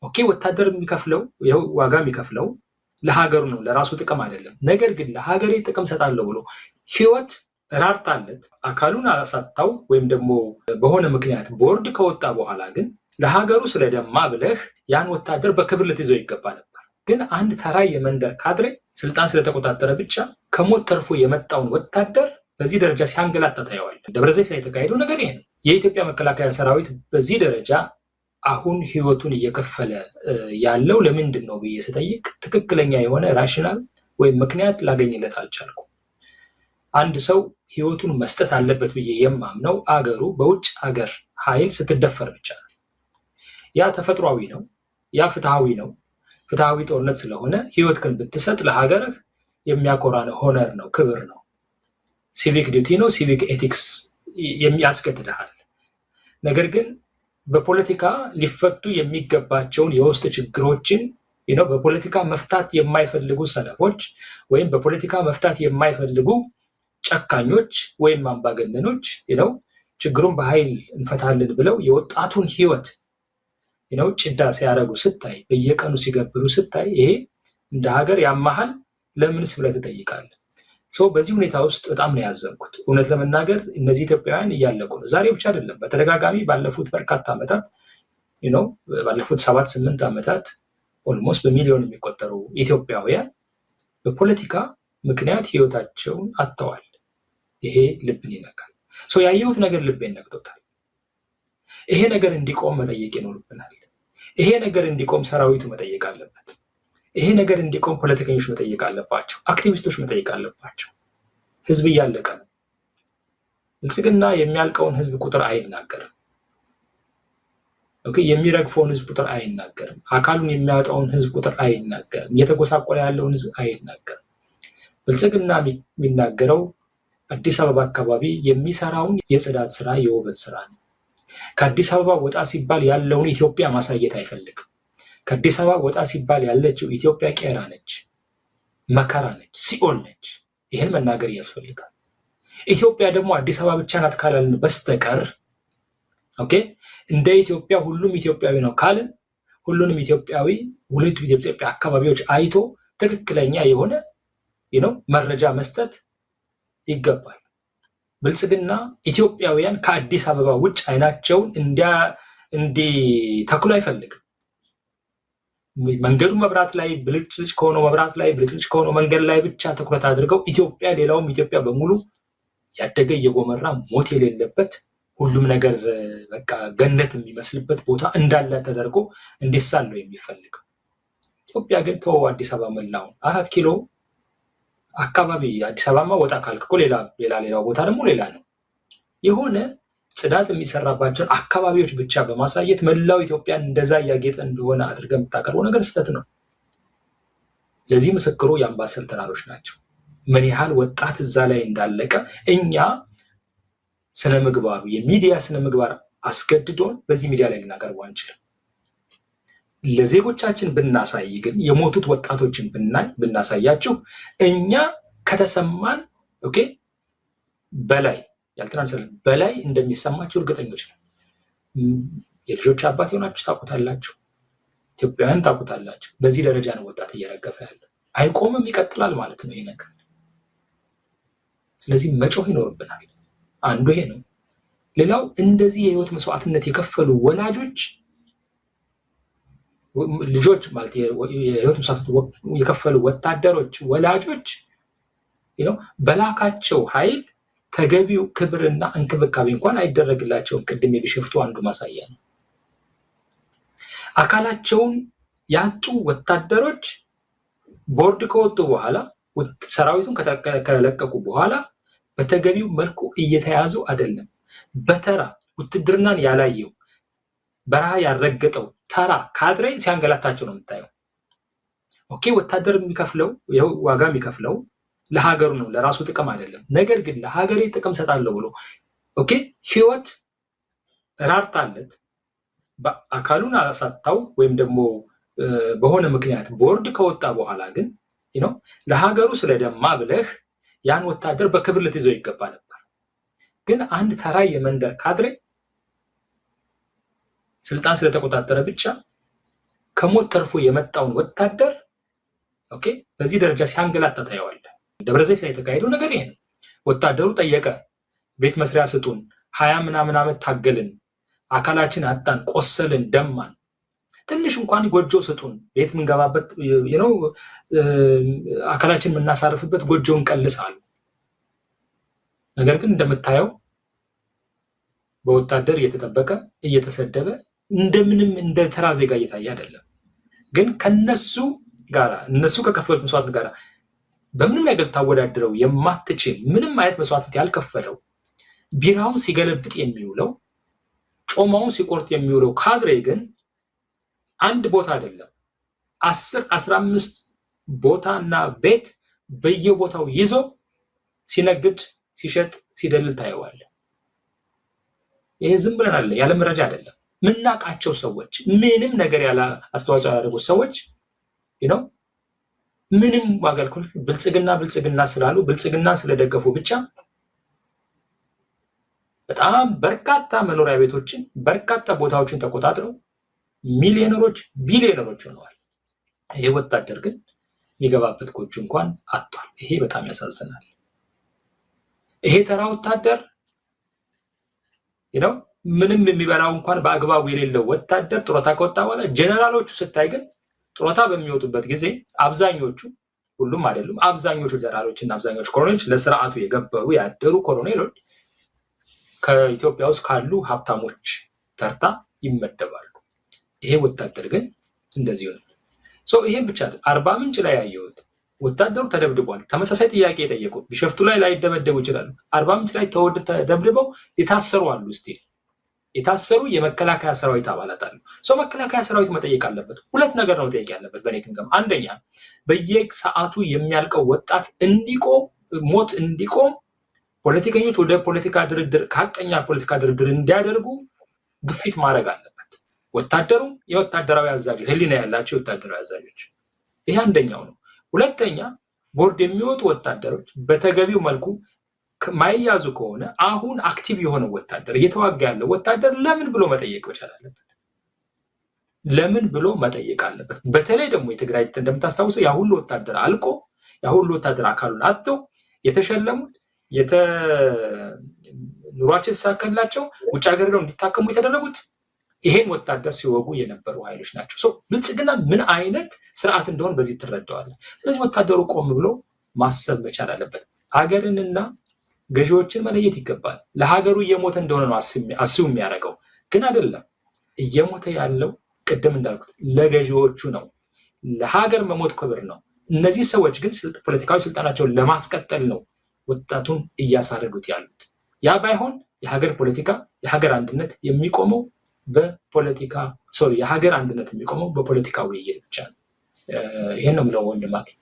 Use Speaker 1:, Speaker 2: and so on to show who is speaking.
Speaker 1: ኦኬ ወታደር የሚከፍለው ይሄው ዋጋ የሚከፍለው ለሀገሩ ነው፣ ለራሱ ጥቅም አይደለም። ነገር ግን ለሀገሬ ጥቅም ሰጣለሁ ብሎ ህይወት ራርታለት አካሉን አሳጣው ወይም ደግሞ በሆነ ምክንያት ቦርድ ከወጣ በኋላ ግን ለሀገሩ ስለደማ ብለህ ያን ወታደር በክብር ልትይዘው ይገባ ነበር። ግን አንድ ተራ የመንደር ካድሬ ስልጣን ስለተቆጣጠረ ብቻ ከሞት ተርፎ የመጣውን ወታደር በዚህ ደረጃ ሲያንገላታ ታየዋለህ። ደብረዘይት ላይ የተካሄደው ነገር ይሄ ነው። የኢትዮጵያ መከላከያ ሰራዊት በዚህ ደረጃ አሁን ህይወቱን እየከፈለ ያለው ለምንድን ነው ብዬ ስጠይቅ ትክክለኛ የሆነ ራሽናል ወይም ምክንያት ላገኝለት አልቻልኩም። አንድ ሰው ህይወቱን መስጠት አለበት ብዬ የማምነው አገሩ በውጭ ሀገር ኃይል ስትደፈር ብቻ ነው። ያ ተፈጥሯዊ ነው፣ ያ ፍትሃዊ ነው። ፍትሃዊ ጦርነት ስለሆነ ህይወትህን ብትሰጥ ለሀገርህ የሚያኮራ ነው፣ ሆነር ነው፣ ክብር ነው፣ ሲቪክ ዲዩቲ ነው፣ ሲቪክ ኤቲክስ ያስገድድሃል። ነገር ግን በፖለቲካ ሊፈቱ የሚገባቸውን የውስጥ ችግሮችን በፖለቲካ መፍታት የማይፈልጉ ሰነፎች ወይም በፖለቲካ መፍታት የማይፈልጉ ጨካኞች ወይም አምባገነኖች ችግሩን በኃይል እንፈታለን ብለው የወጣቱን ህይወት ጭዳ ሲያደርጉ ስታይ፣ በየቀኑ ሲገብሩ ስታይ፣ ይሄ እንደ ሀገር ያማሃል ለምንስ ብለህ ትጠይቃለህ። በዚህ ሁኔታ ውስጥ በጣም ነው ያዘንኩት። እውነት ለመናገር እነዚህ ኢትዮጵያውያን እያለቁ ነው። ዛሬ ብቻ አይደለም፣ በተደጋጋሚ ባለፉት በርካታ ዓመታት ባለፉት 7-8 ዓመታት ኦልሞስት በሚሊዮን የሚቆጠሩ ኢትዮጵያውያን በፖለቲካ ምክንያት ህይወታቸውን አጥተዋል። ይሄ ልብን ይነካል። ያየሁት ነገር ልቤን ነክቶታል። ይሄ ነገር እንዲቆም መጠየቅ ይኖርብናል። ይሄ ነገር እንዲቆም ሰራዊቱ መጠየቅ አለበት። ይሄ ነገር እንዲቆም ፖለቲከኞች መጠየቅ አለባቸው። አክቲቪስቶች መጠየቅ አለባቸው። ህዝብ እያለቀ ነው። ብልጽግና የሚያልቀውን ህዝብ ቁጥር አይናገርም። የሚረግፈውን ህዝብ ቁጥር አይናገርም። አካሉን የሚያወጣውን ህዝብ ቁጥር አይናገርም። እየተጎሳቆለ ያለውን ህዝብ አይናገርም። ብልጽግና የሚናገረው አዲስ አበባ አካባቢ የሚሰራውን የጽዳት ስራ፣ የውበት ስራ ነው። ከአዲስ አበባ ወጣ ሲባል ያለውን ኢትዮጵያ ማሳየት አይፈልግም። ከአዲስ አበባ ወጣ ሲባል ያለችው ኢትዮጵያ ቄራ ነች፣ መከራ ነች፣ ሲኦል ነች። ይህን መናገር ያስፈልጋል። ኢትዮጵያ ደግሞ አዲስ አበባ ብቻ ናት ካላልን በስተቀር እንደ ኢትዮጵያ ሁሉም ኢትዮጵያዊ ነው ካልን ሁሉንም ኢትዮጵያዊ ሁለቱ ኢትዮጵያ አካባቢዎች አይቶ ትክክለኛ የሆነ መረጃ መስጠት ይገባል። ብልጽግና ኢትዮጵያውያን ከአዲስ አበባ ውጭ አይናቸውን እንዲተክሉ አይፈልግም። መንገዱ መብራት ላይ ብልጭልጭ ከሆነው መብራት ላይ ብልጭልጭ ከሆነው መንገድ ላይ ብቻ ትኩረት አድርገው ኢትዮጵያ ሌላውም ኢትዮጵያ በሙሉ ያደገ እየጎመራ ሞት የሌለበት ሁሉም ነገር በቃ ገነት የሚመስልበት ቦታ እንዳለ ተደርጎ እንዲሳል ነው የሚፈልገው። ኢትዮጵያ ግን ተወው አዲስ አበባ መላውን 4 ኪሎ አካባቢ አዲስ አበባ ወጣ ካልክ እኮ ሌላ ቦታ ደግሞ ሌላ ነው። የሆነ ጽዳት የሚሰራባቸውን አካባቢዎች ብቻ በማሳየት መላው ኢትዮጵያን እንደዛ እያጌጠ እንደሆነ አድርገህ የምታቀርበው ነገር ስህተት ነው። ለዚህ ምስክሩ የአምባሰል ተራሮች ናቸው። ምን ያህል ወጣት እዛ ላይ እንዳለቀ እኛ ስነ ምግባሩ የሚዲያ ስነ ምግባር አስገድዶን በዚህ ሚዲያ ላይ ልናቀርበው አንችልም። ለዜጎቻችን ብናሳይ ግን የሞቱት ወጣቶችን ብናሳያችሁ እኛ ከተሰማን በላይ ያልተናንሰል በላይ እንደሚሰማችሁ እርግጠኞች ነው። የልጆች አባት የሆናችሁ ታውቁታላችሁ። ኢትዮጵያውያን ታውቁታላችሁ። በዚህ ደረጃ ነው ወጣት እየረገፈ ያለው። አይቆምም፣ ይቀጥላል ማለት ነው ይሄ ነገር። ስለዚህ መጮህ ይኖርብናል። አንዱ ይሄ ነው። ሌላው እንደዚህ የህይወት መስዋዕትነት የከፈሉ ወላጆች ልጆች ማለት የህይወት መስዋዕትነት የከፈሉ ወታደሮች ወላጆች በላካቸው ኃይል ተገቢው ክብርና እንክብካቤ እንኳን አይደረግላቸውም። ቅድም የቢሸፍቱ አንዱ ማሳያ ነው። አካላቸውን ያጡ ወታደሮች ቦርድ ከወጡ በኋላ ሰራዊቱን ከለቀቁ በኋላ በተገቢው መልኩ እየተያዙ አይደለም። በተራ ውትድርናን ያላየው በረሃ ያረገጠው ተራ ካድሬ ሲያንገላታቸው ነው የምታየው። ወታደር የሚከፍለው ዋጋ የሚከፍለው ለሀገሩ ነው፣ ለራሱ ጥቅም አይደለም። ነገር ግን ለሀገሬ ጥቅም ሰጣለሁ ብሎ ህይወት ራርታለት አካሉን አሳጣው ወይም ደግሞ በሆነ ምክንያት ቦርድ ከወጣ በኋላ ግን ለሀገሩ ስለደማ ብለህ ያን ወታደር በክብር ልትይዘው ይገባ ነበር። ግን አንድ ተራ የመንደር ካድሬ ስልጣን ስለተቆጣጠረ ብቻ ከሞት ተርፎ የመጣውን ወታደር ኦኬ በዚህ ደረጃ ሲያንገላታ ታየዋለህ። ደብረ ዘይት ላይ የተካሄደው ነገር ይሄ ነው። ወታደሩ ጠየቀ፣ ቤት መስሪያ ስጡን፣ 20 ምናምን ዓመት ታገልን፣ አካላችን አጣን፣ ቆሰልን፣ ደማን፣ ትንሽ እንኳን ጎጆ ስጡን፣ ቤት ምንገባበት ነው አካላችን የምናሳርፍበት ጎጆን ቀልሳሉ። ነገር ግን እንደምታየው በወታደር እየተጠበቀ እየተሰደበ እንደምንም እንደ ተራ ዜጋ እየታየ አይደለም። ግን ከነሱ ጋራ እነሱ ከከፈሉት መስዋዕት ጋራ በምንም ነገር ታወዳድረው የማትችል ምንም አይነት መስዋዕት ያልከፈለው ቢራውን ሲገለብጥ የሚውለው ጮማውን ሲቆርጥ የሚውለው ካድሬ ግን አንድ ቦታ አይደለም 10-15 ቦታና ቤት በየቦታው ይዞ ሲነግድ ሲሸጥ ሲደልል ታየዋለህ። ይሄ ዝም ብለን አለ ያለ መረጃ አይደለም። ምናቃቸው ሰዎች ምንም ነገር ያለ አስተዋጽኦ ያደረጉት ሰዎች ነው ምንም ዋጋልኩል ብልጽግና ስላሉ ብልጽግና ስለደገፉ ብቻ በጣም በርካታ መኖሪያ ቤቶችን በርካታ ቦታዎችን ተቆጣጥረው ሚሊዮነሮች ቢሊዮነሮች ሆነዋል። ይሄ ወታደር ግን የሚገባበት ጎጆ እንኳን አጥቷል። ይሄ በጣም ያሳዝናል። ይሄ ተራ ወታደር ነው ምንም የሚበላው እንኳን በአግባቡ የሌለው ወታደር ጡረታ ከወጣ በኋላ ጀነራሎቹ ስታይ ግን ጡረታ በሚወጡበት ጊዜ አብዛኞቹ ሁሉም አይደሉም አብዛኞቹ ጀነራሎችና አብዛኞቹ ኮሎኔሎች ለስርዓቱ የገበሩ ያደሩ ኮሎኔሎች ከኢትዮጵያ ውስጥ ካሉ ሀብታሞች ተርታ ይመደባሉ። ይሄ ወታደር ግን እንደዚህ ነው። ይሄን ብቻ አርባ ምንጭ ላይ ያየሁት ወታደሩ ተደብድቧል። ተመሳሳይ ጥያቄ የጠየቁ ቢሸፍቱ ላይ ላይደበደቡ ይችላሉ። አርባ ምንጭ ላይ ተደብድበው የታሰሩ አሉ። ስቲል የታሰሩ የመከላከያ ሰራዊት አባላት አሉ። መከላከያ ሰራዊት መጠየቅ አለበት። ሁለት ነገር ነው መጠየቅ ያለበት በኔ ግምገማ። አንደኛ በየሰዓቱ የሚያልቀው ወጣት እንዲቆም ሞት እንዲቆም ፖለቲከኞች ወደ ፖለቲካ ድርድር ከሀቀኛ ፖለቲካ ድርድር እንዲያደርጉ ግፊት ማድረግ አለበት። ወታደሩ የወታደራዊ አዛዦች ህሊና ያላቸው የወታደራዊ አዛዦች ይሄ አንደኛው ነው። ሁለተኛ ቦርድ የሚወጡ ወታደሮች በተገቢው መልኩ ማይያዙ ከሆነ አሁን አክቲቭ የሆነ ወታደር እየተዋጋ ያለው ወታደር ለምን ብሎ መጠየቅ መቻል አለበት። ለምን ብሎ መጠየቅ አለበት። በተለይ ደግሞ የትግራይ እንደምታስታውሰው ያ ሁሉ ወታደር አልቆ ያ ሁሉ ወታደር አካሉን አጥተው የተሸለሙት ኑሯቸው ተሳካላቸው ውጭ ሀገር ነው እንዲታከሙ የተደረጉት ይሄን ወታደር ሲወጉ የነበሩ ኃይሎች ናቸው። ብልጽግና ምን አይነት ስርዓት እንደሆነ በዚህ ትረዳዋለህ። ስለዚህ ወታደሩ ቆም ብሎ ማሰብ መቻል አለበት። ሀገርንና ገዢዎችን መለየት ይገባል። ለሀገሩ እየሞተ እንደሆነ ነው አስቡ የሚያደርገው ግን አይደለም። እየሞተ ያለው ቅድም እንዳልኩት ለገዢዎቹ ነው። ለሀገር መሞት ክብር ነው። እነዚህ ሰዎች ግን ፖለቲካዊ ስልጣናቸውን ለማስቀጠል ነው ወጣቱን እያሳረዱት ያሉት። ያ ባይሆን የሀገር ፖለቲካ የሀገር አንድነት የሚቆመው የሀገር አንድነት የሚቆመው በፖለቲካ ውይይት ብቻ ነው። ይሄን ነው የምለው ወንድማገኝ።